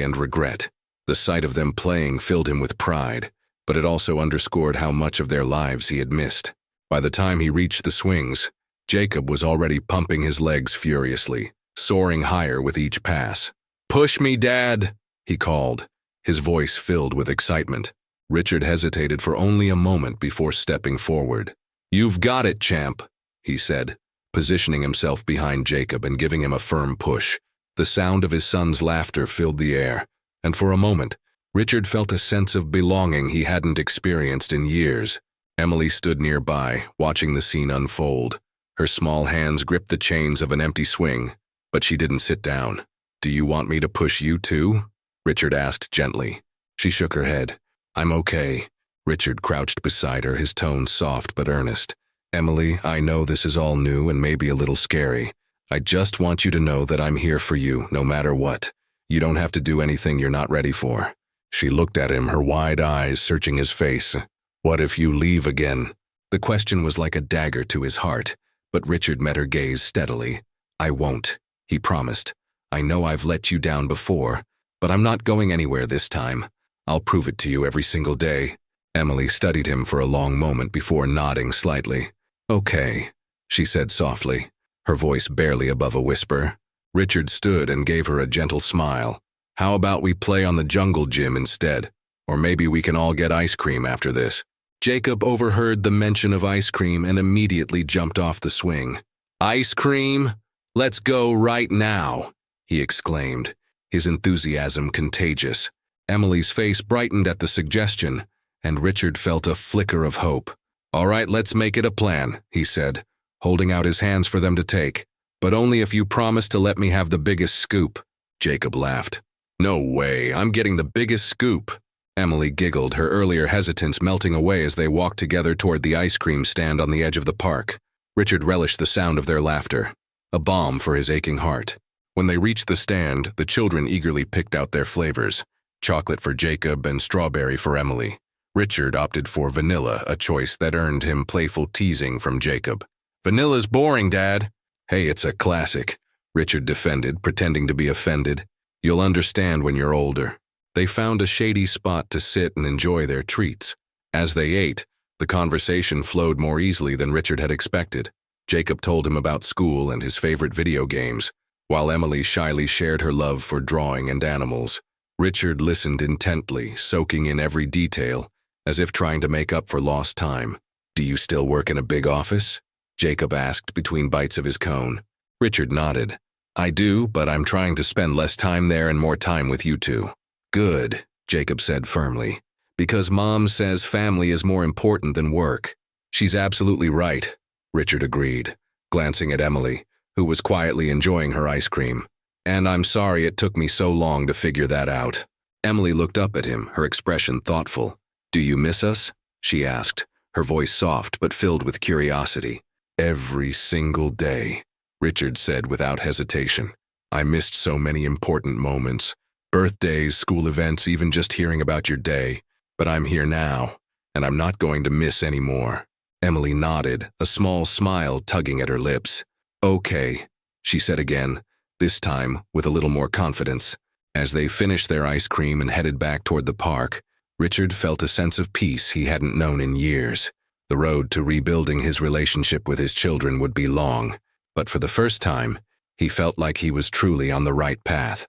and regret. The sight of them playing filled him with pride, but it also underscored how much of their lives he had missed. By the time he reached the swings, Jacob was already pumping his legs furiously, soaring higher with each pass. "Push me, Dad," he called, his voice filled with excitement. Richard hesitated for only a moment before stepping forward. "You've got it, champ," he said, positioning himself behind Jacob and giving him a firm push. The sound of his son's laughter filled the air, and for a moment, Richard felt a sense of belonging he hadn't experienced in years. Emily stood nearby, watching the scene unfold. Her small hands gripped the chains of an empty swing, but she didn't sit down. "Do you want me to push you too?" Richard asked gently. She shook her head. "I'm okay." Richard crouched beside her, his tone soft but earnest. "Emily, I know this is all new and maybe a little scary. I just want you to know that I'm here for you, no matter what. You don't have to do anything you're not ready for." She looked at him, her wide eyes searching his face. "What if you leave again?" The question was like a dagger to his heart, but Richard met her gaze steadily. "I won't," he promised. "I know I've let you down before, but I'm not going anywhere this time. I'll prove it to you every single day." Emily studied him for a long moment before nodding slightly. "Okay," she said softly, her voice barely above a whisper. Richard stood and gave her a gentle smile. "How about we play on the jungle gym instead? Or maybe we can all get ice cream after this." Jacob overheard the mention of ice cream and immediately jumped off the swing. "Ice cream? Let's go right now," he exclaimed, his enthusiasm contagious. Emily's face brightened at the suggestion, and Richard felt a flicker of hope. "All right, let's make it a plan," he said, holding out his hands for them to take. "But only if you promise to let me have the biggest scoop." Jacob laughed. "No way, I'm getting the biggest scoop." Emily giggled, her earlier hesitance melting away as they walked together toward the ice cream stand on the edge of the park. Richard relished the sound of their laughter, a balm for his aching heart. When they reached the stand, the children eagerly picked out their flavors, chocolate for Jacob and strawberry for Emily. Richard opted for vanilla, a choice that earned him playful teasing from Jacob. "Vanilla's boring, Dad." "Hey, it's a classic," Richard defended, pretending to be offended. "You'll understand when you're older." They found a shady spot to sit and enjoy their treats. As they ate, the conversation flowed more easily than Richard had expected. Jacob told him about school and his favorite video games, while Emily shyly shared her love for drawing and animals. Richard listened intently, soaking in every detail, as if trying to make up for lost time. "Do you still work in a big office?" Jacob asked between bites of his cone. Richard nodded. "I do, but I'm trying to spend less time there and more time with you two." "Good," Jacob said firmly, "because Mom says family is more important than work." "She's absolutely right," Richard agreed, glancing at Emily, who was quietly enjoying her ice cream. "And I'm sorry it took me so long to figure that out." Emily looked up at him, her expression thoughtful. "Do you miss us?" she asked, her voice soft but filled with curiosity. "Every single day," Richard said without hesitation. "I missed so many important moments. Birthdays, school events, even just hearing about your day. But I'm here now, and I'm not going to miss any more." Emily nodded, a small smile tugging at her lips. "Okay," she said again, this time with a little more confidence. As they finished their ice cream and headed back toward the park, Richard felt a sense of peace he hadn't known in years. The road to rebuilding his relationship with his children would be long, but for the first time, he felt like he was truly on the right path.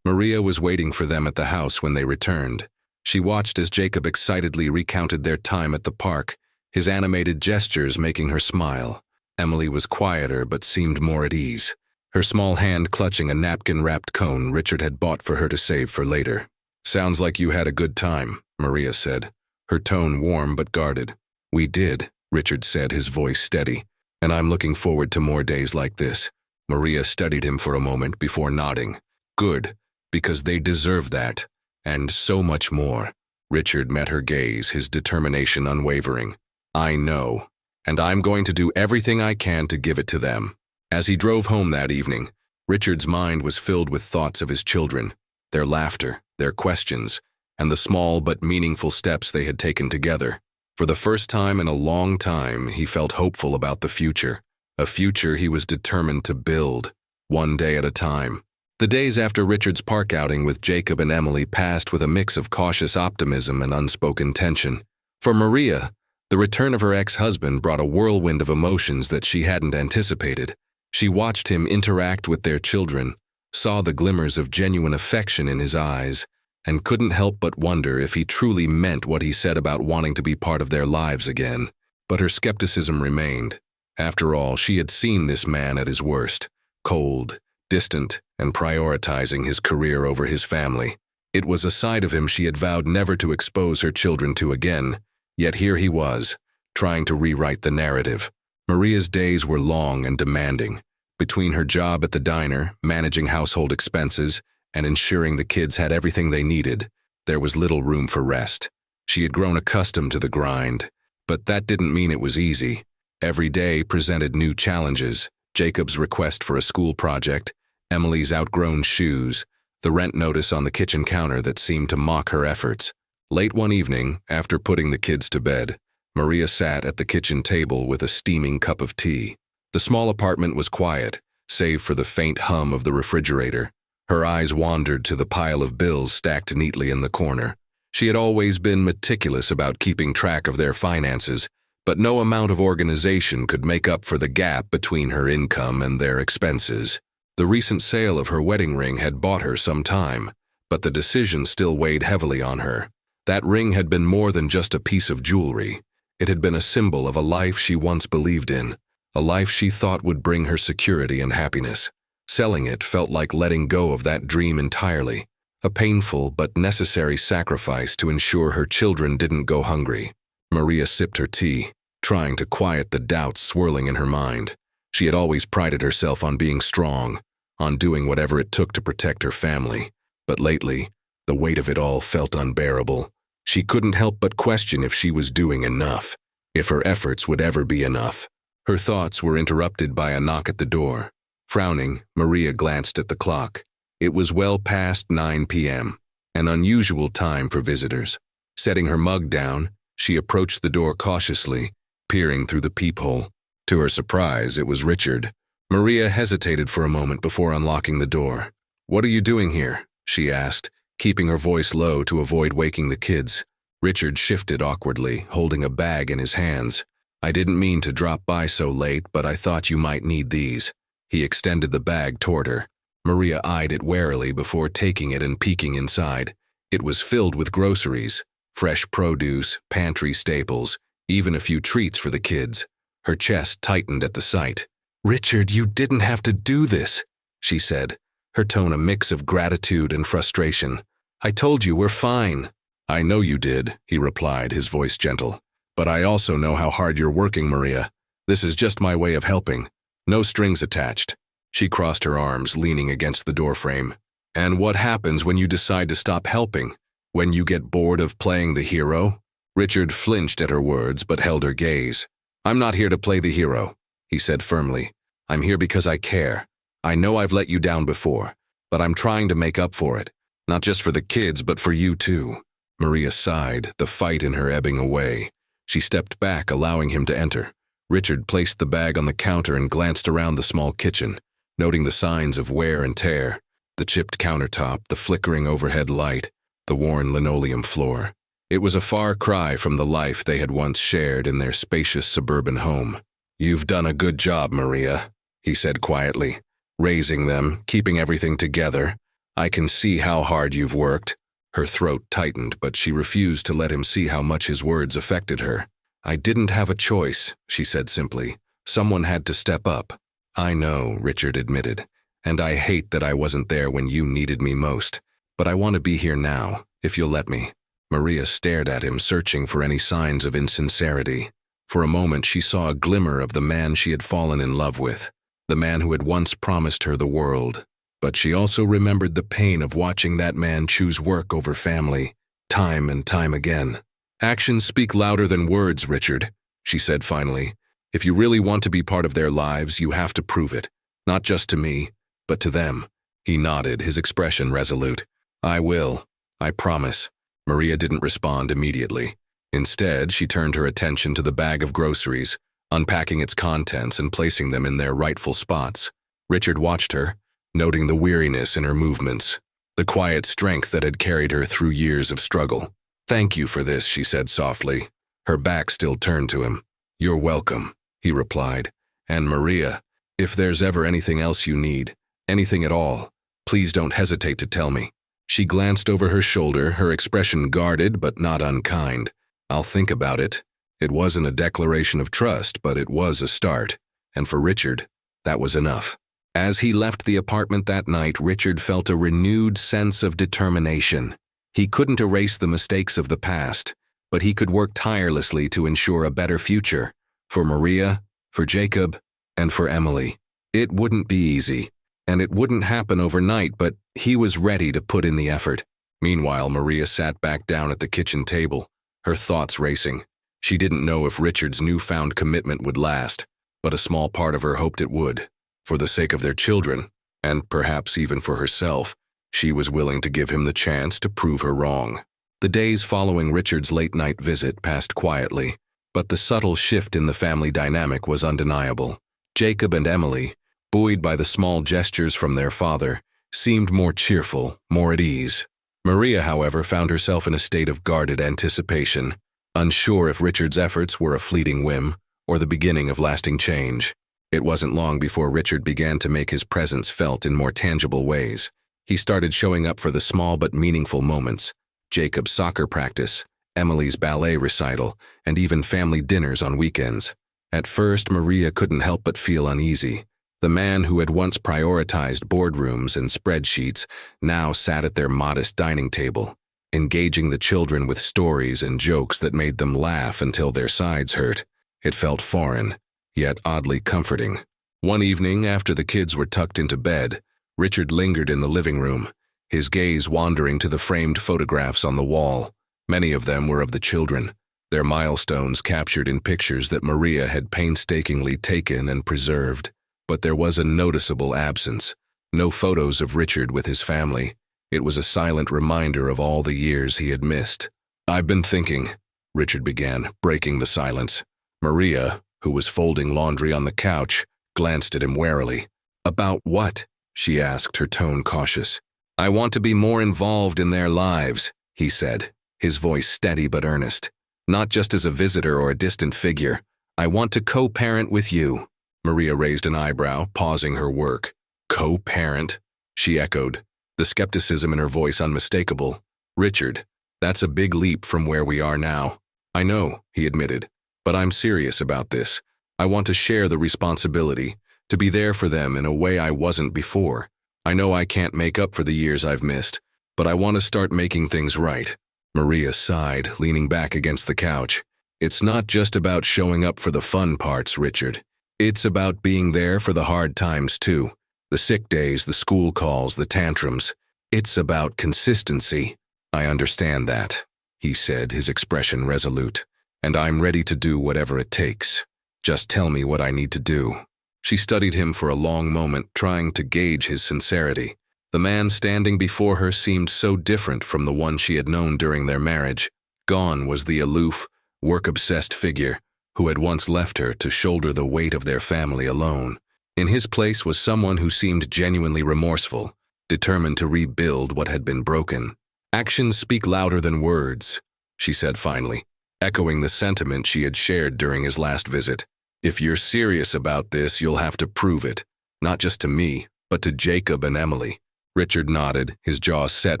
Maria was waiting for them at the house when they returned. She watched as Jacob excitedly recounted their time at the park, his animated gestures making her smile. Emily was quieter but seemed more at ease, her small hand clutching a napkin-wrapped cone Richard had bought for her to save for later. "Sounds like you had a good time," Maria said, her tone warm but guarded. "We did," Richard said, his voice steady, "and I'm looking forward to more days like this." Maria studied him for a moment before nodding. "Good, because they deserve that, and so much more." Richard met her gaze, his determination unwavering. "I know, and I'm going to do everything I can to give it to them." As he drove home that evening, Richard's mind was filled with thoughts of his children, their laughter, their questions, and the small but meaningful steps they had taken together. For the first time in a long time, he felt hopeful about the future, a future he was determined to build, one day at a time. The days after Richard's park outing with Jacob and Emily passed with a mix of cautious optimism and unspoken tension. For Maria, the return of her ex-husband brought a whirlwind of emotions that she hadn't anticipated. She watched him interact with their children, saw the glimmers of genuine affection in his eyes, and couldn't help but wonder if he truly meant what he said about wanting to be part of their lives again. But her skepticism remained. After all, she had seen this man at his worst, cold, distant, and prioritizing his career over his family. It was a side of him she had vowed never to expose her children to again, yet here he was, trying to rewrite the narrative. Maria's days were long and demanding. Between her job at the diner, managing household expenses, and ensuring the kids had everything they needed, there was little room for rest. She had grown accustomed to the grind, but that didn't mean it was easy. Every day presented new challenges, Jacob's request for a school project, Emily's outgrown shoes, the rent notice on the kitchen counter that seemed to mock her efforts. Late one evening, after putting the kids to bed, Maria sat at the kitchen table with a steaming cup of tea. The small apartment was quiet, save for the faint hum of the refrigerator. Her eyes wandered to the pile of bills stacked neatly in the corner. She had always been meticulous about keeping track of their finances, but no amount of organization could make up for the gap between her income and their expenses. The recent sale of her wedding ring had bought her some time, but the decision still weighed heavily on her. That ring had been more than just a piece of jewelry. It had been a symbol of a life she once believed in, a life she thought would bring her security and happiness. Selling it felt like letting go of that dream entirely, a painful but necessary sacrifice to ensure her children didn't go hungry. Maria sipped her tea, trying to quiet the doubts swirling in her mind. She had always prided herself on being strong, on doing whatever it took to protect her family. But lately, the weight of it all felt unbearable. She couldn't help but question if she was doing enough, if her efforts would ever be enough. Her thoughts were interrupted by a knock at the door. Frowning, Maria glanced at the clock. It was well past 9 p.m., an unusual time for visitors. Setting her mug down, she approached the door cautiously, peering through the peephole. To her surprise, it was Richard. Maria hesitated for a moment before unlocking the door. "What are you doing here?" she asked, keeping her voice low to avoid waking the kids. Richard shifted awkwardly, holding a bag in his hands. "I didn't mean to drop by so late, but I thought you might need these." He extended the bag toward her. Maria eyed it warily before taking it and peeking inside. It was filled with groceries, fresh produce, pantry staples, even a few treats for the kids. Her chest tightened at the sight. "Richard, you didn't have to do this," she said, her tone a mix of gratitude and frustration. "I told you we're fine." "I know you did," he replied, his voice gentle. "But I also know how hard you're working, Maria. This is just my way of helping. No strings attached." She crossed her arms, leaning against the doorframe. "And what happens when you decide to stop helping? When you get bored of playing the hero?" Richard flinched at her words but held her gaze. "I'm not here to play the hero," he said firmly. "I'm here because I care. I know I've let you down before, but I'm trying to make up for it. Not just for the kids, but for you too." Maria sighed, the fight in her ebbing away. She stepped back, allowing him to enter. Richard placed the bag on the counter and glanced around the small kitchen, noting the signs of wear and tear, the chipped countertop, the flickering overhead light, the worn linoleum floor. It was a far cry from the life they had once shared in their spacious suburban home. "You've done a good job, Maria," he said quietly, raising them, keeping everything together. "I can see how hard you've worked." Her throat tightened, but she refused to let him see how much his words affected her. "I didn't have a choice," she said simply. "Someone had to step up." "I know," Richard admitted, "and I hate that I wasn't there when you needed me most. But I want to be here now, if you'll let me." Maria stared at him, searching for any signs of insincerity. For a moment, she saw a glimmer of the man she had fallen in love with, the man who had once promised her the world. But she also remembered the pain of watching that man choose work over family, time and time again. "Actions speak louder than words, Richard," she said finally. "If you really want to be part of their lives, you have to prove it. Not just to me, but to them." He nodded, his expression resolute. "I will. I promise." Maria didn't respond immediately. Instead, she turned her attention to the bag of groceries, unpacking its contents and placing them in their rightful spots. Richard watched her, noting the weariness in her movements, the quiet strength that had carried her through years of struggle. "Thank you for this," she said softly, her back still turned to him. "You're welcome," he replied. "And Maria, if there's ever anything else you need, anything at all, please don't hesitate to tell me." She glanced over her shoulder, her expression guarded but not unkind. "I'll think about it." It wasn't a declaration of trust, but it was a start. And for Richard, that was enough. As he left the apartment that night, Richard felt a renewed sense of determination. He couldn't erase the mistakes of the past, but he could work tirelessly to ensure a better future. For Maria, for Jacob, and for Emily. It wouldn't be easy. And it wouldn't happen overnight, but he was ready to put in the effort. Meanwhile, Maria sat back down at the kitchen table, her thoughts racing. She didn't know if Richard's newfound commitment would last, but a small part of her hoped it would. For the sake of their children, and perhaps even for herself, she was willing to give him the chance to prove her wrong. The days following Richard's late-night visit passed quietly, but the subtle shift in the family dynamic was undeniable. Jacob and Emily, buoyed by the small gestures from their father, seemed more cheerful, more at ease. Maria, however, found herself in a state of guarded anticipation, unsure if Richard's efforts were a fleeting whim or the beginning of lasting change. It wasn't long before Richard began to make his presence felt in more tangible ways. He started showing up for the small but meaningful moments: Jacob's soccer practice, Emily's ballet recital, and even family dinners on weekends. At first, Maria couldn't help but feel uneasy. The man who had once prioritized boardrooms and spreadsheets now sat at their modest dining table, engaging the children with stories and jokes that made them laugh until their sides hurt. It felt foreign, yet oddly comforting. One evening, after the kids were tucked into bed, Richard lingered in the living room, his gaze wandering to the framed photographs on the wall. Many of them were of the children, their milestones captured in pictures that Maria had painstakingly taken and preserved. But there was a noticeable absence. No photos of Richard with his family. It was a silent reminder of all the years he had missed. "I've been thinking," Richard began, breaking the silence. Maria, who was folding laundry on the couch, glanced at him warily. "About what?" she asked, her tone cautious. "I want to be more involved in their lives," he said, his voice steady but earnest. "Not just as a visitor or a distant figure. I want to co-parent with you." Maria raised an eyebrow, pausing her work. "Co-parent?" she echoed, the skepticism in her voice unmistakable. "Richard, that's a big leap from where we are now." "I know," he admitted, "but I'm serious about this. I want to share the responsibility, to be there for them in a way I wasn't before. I know I can't make up for the years I've missed, but I want to start making things right." Maria sighed, leaning back against the couch. "It's not just about showing up for the fun parts, Richard. It's about being there for the hard times, too. The sick days, the school calls, the tantrums. It's about consistency." "I understand that," he said, his expression resolute. "And I'm ready to do whatever it takes. Just tell me what I need to do." She studied him for a long moment, trying to gauge his sincerity. The man standing before her seemed so different from the one she had known during their marriage. Gone was the aloof, work-obsessed figure who had once left her to shoulder the weight of their family alone. In his place was someone who seemed genuinely remorseful, determined to rebuild what had been broken. "Actions speak louder than words," she said finally, echoing the sentiment she had shared during his last visit. "If you're serious about this, you'll have to prove it, not just to me, but to Jacob and Emily." Richard nodded, his jaw set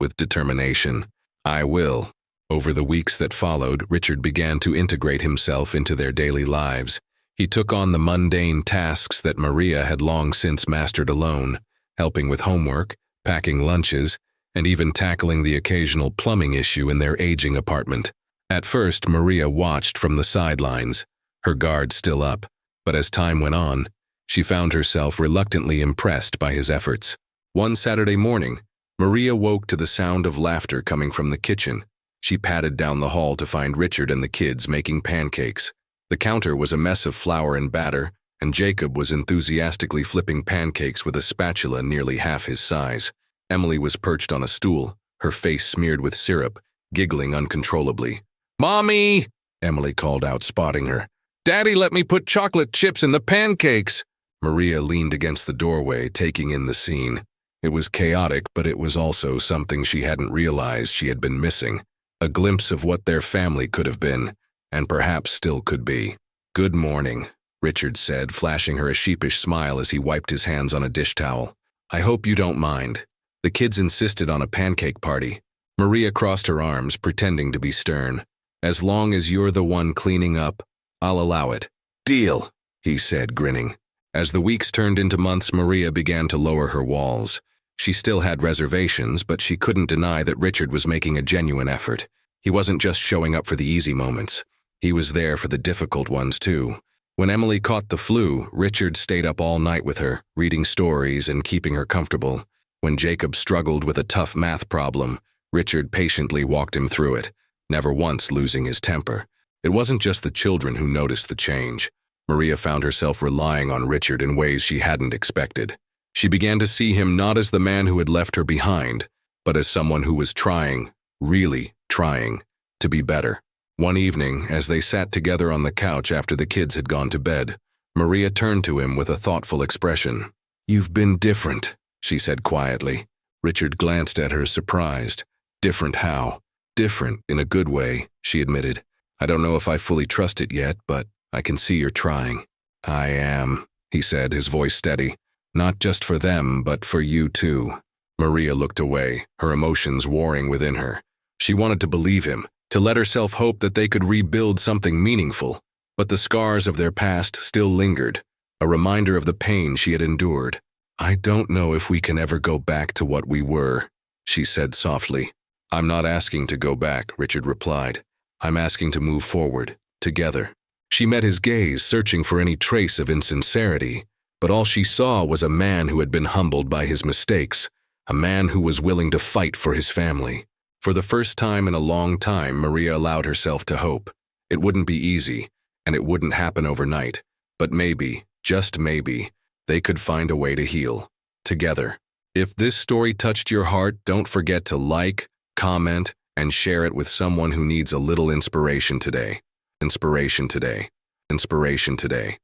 with determination. "I will." Over the weeks that followed, Richard began to integrate himself into their daily lives. He took on the mundane tasks that Maria had long since mastered alone, helping with homework, packing lunches, and even tackling the occasional plumbing issue in their aging apartment. At first, Maria watched from the sidelines, her guard still up, but as time went on, she found herself reluctantly impressed by his efforts. One Saturday morning, Maria woke to the sound of laughter coming from the kitchen. She padded down the hall to find Richard and the kids making pancakes. The counter was a mess of flour and batter, and Jacob was enthusiastically flipping pancakes with a spatula nearly half his size. Emily was perched on a stool, her face smeared with syrup, giggling uncontrollably. "Mommy!" Emily called out, spotting her. "Daddy let me put chocolate chips in the pancakes!" Maria leaned against the doorway, taking in the scene. It was chaotic, but it was also something she hadn't realized she had been missing. A glimpse of what their family could have been, and perhaps still could be. "Good morning," Richard said, flashing her a sheepish smile as he wiped his hands on a dish towel. "I hope you don't mind." The kids insisted on a pancake party. Maria crossed her arms, pretending to be stern. "As long as you're the one cleaning up, I'll allow it." "Deal," he said, grinning. As the weeks turned into months, Maria began to lower her walls. She still had reservations, but she couldn't deny that Richard was making a genuine effort. He wasn't just showing up for the easy moments. He was there for the difficult ones, too. When Emily caught the flu, Richard stayed up all night with her, reading stories and keeping her comfortable. When Jacob struggled with a tough math problem, Richard patiently walked him through it, never once losing his temper. It wasn't just the children who noticed the change. Maria found herself relying on Richard in ways she hadn't expected. She began to see him not as the man who had left her behind, but as someone who was trying, really trying, to be better. One evening, as they sat together on the couch after the kids had gone to bed, Maria turned to him with a thoughtful expression. "You've been different," she said quietly. Richard glanced at her, surprised. "Different how?" "Different in a good way," she admitted. "I don't know if I fully trust it yet, but I can see you're trying." "I am," he said, his voice steady. "Not just for them, but for you too." Maria looked away, her emotions warring within her. She wanted to believe him, to let herself hope that they could rebuild something meaningful. But the scars of their past still lingered, a reminder of the pain she had endured. "I don't know if we can ever go back to what we were," she said softly. "I'm not asking to go back," Richard replied. "I'm asking to move forward, together." She met his gaze, searching for any trace of insincerity, but all she saw was a man who had been humbled by his mistakes, a man who was willing to fight for his family. For the first time in a long time, Maria allowed herself to hope. It wouldn't be easy, and it wouldn't happen overnight, but maybe, just maybe, they could find a way to heal, together. If this story touched your heart, don't forget to like, comment, and share it with someone who needs a little inspiration today. Inspiration today. Inspiration today.